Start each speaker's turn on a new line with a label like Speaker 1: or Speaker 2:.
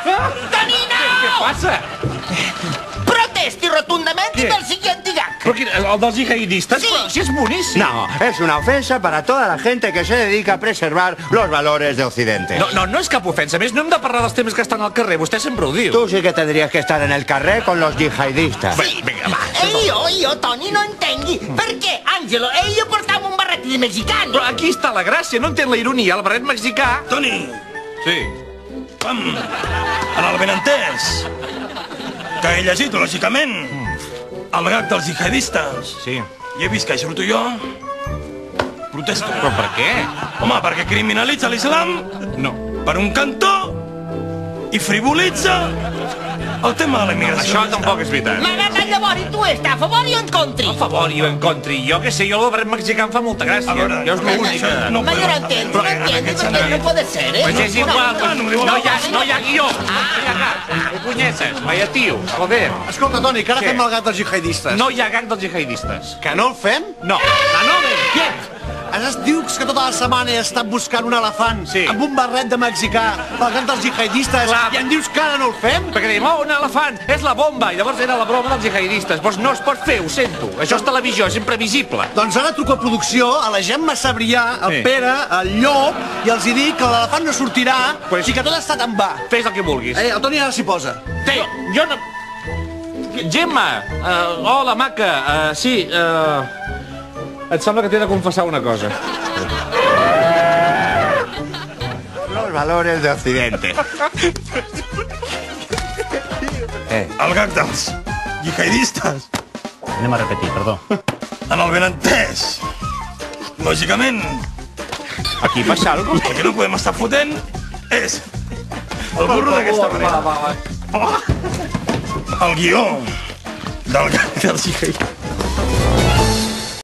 Speaker 1: Tonino!
Speaker 2: Què passa?
Speaker 1: Protesti rotundamente del siguiente gag.
Speaker 2: Però quin, el dels jihadistes?
Speaker 1: Sí.
Speaker 2: Però si és boníssim.
Speaker 3: No, es una ofensa para toda la gente que se dedica a preservar los valores de Occidente.
Speaker 2: No és cap ofensa. A més, no hem de parlar dels temes que estan al carrer. Vostè sempre ho diu.
Speaker 3: Tú sí que tendrías que estar en el carrer con los yihadistas.
Speaker 1: Sì.
Speaker 2: Vinga, va.
Speaker 1: E io, Toni, non intendi. Perché Angelo e io portiamo un barret di mexicano.
Speaker 2: Però aquí està la gràcia. No entén la ironia. El barret mexicà...
Speaker 4: Toni,
Speaker 2: Sí.
Speaker 4: en el benentès, que he llegit, lògicament, el gag dels jihadistes,
Speaker 2: Sí.
Speaker 4: i he vist que hi surto jo, protesto.
Speaker 2: Però per què?
Speaker 4: Home, perquè criminalitza l'islam
Speaker 2: No.
Speaker 4: per un cantó i frivolitza el tema de la immigració.
Speaker 2: Això tampoc és veritat.
Speaker 1: Ma llavors tu estàs a favor o en contra?
Speaker 2: A favor i en contra. Jo què sé, jo el barret mexicà em fa molta gràcia.
Speaker 4: A veure,
Speaker 2: Jo és l'únic.
Speaker 4: això no
Speaker 1: Ma
Speaker 4: puedo.
Speaker 1: io non entiendo, perché non può essere.
Speaker 2: Pues és igual, pues
Speaker 4: no diu
Speaker 2: no
Speaker 4: la
Speaker 2: hi ha guió. No hi ha gag. Què punyetes? Vaya tio, joder.
Speaker 5: Escolta, Toni, que ara
Speaker 2: Què?
Speaker 5: fem el gat dels jihadistes.
Speaker 2: No hi ha gag dels jihadistes.
Speaker 5: Que no el fem?
Speaker 2: No. Què?
Speaker 5: Es dius que tota la setmana he estat buscant un elefant
Speaker 2: Sí.
Speaker 5: amb un barret de mexicà pel gat dels jihadistes
Speaker 2: Clar.
Speaker 5: i em dius que ara no el fem?
Speaker 2: Perquè dèiem, oh, un elefant, és la bomba. I llavors era la broma dels jihadistes. Doncs no es pot fer, ho sento. Això és televisió, és imprevisible.
Speaker 5: Doncs ara truco a producció, a la Gemma Sabrià, al
Speaker 2: Sí.
Speaker 5: Pere, al Llop, i els hi dic que l'elefant no sortirà
Speaker 2: Pues-
Speaker 5: i que tot ha estat en va.
Speaker 2: Fes el que vulguis.
Speaker 5: El Toni ara s'hi posa.
Speaker 2: Jo no... Gemma, hola, maca, sí, et sembla que t'he de confessar una cosa.
Speaker 3: Los valores de Occidente.
Speaker 4: El gag dels jihadistes
Speaker 6: Anem a repetir, perdó.
Speaker 4: en el benentès, lògicament,
Speaker 2: Aquí passa alguna cosa?
Speaker 4: el que no podem estar fotent és el burro d'aquesta manera. El guió del gag dels jihadistes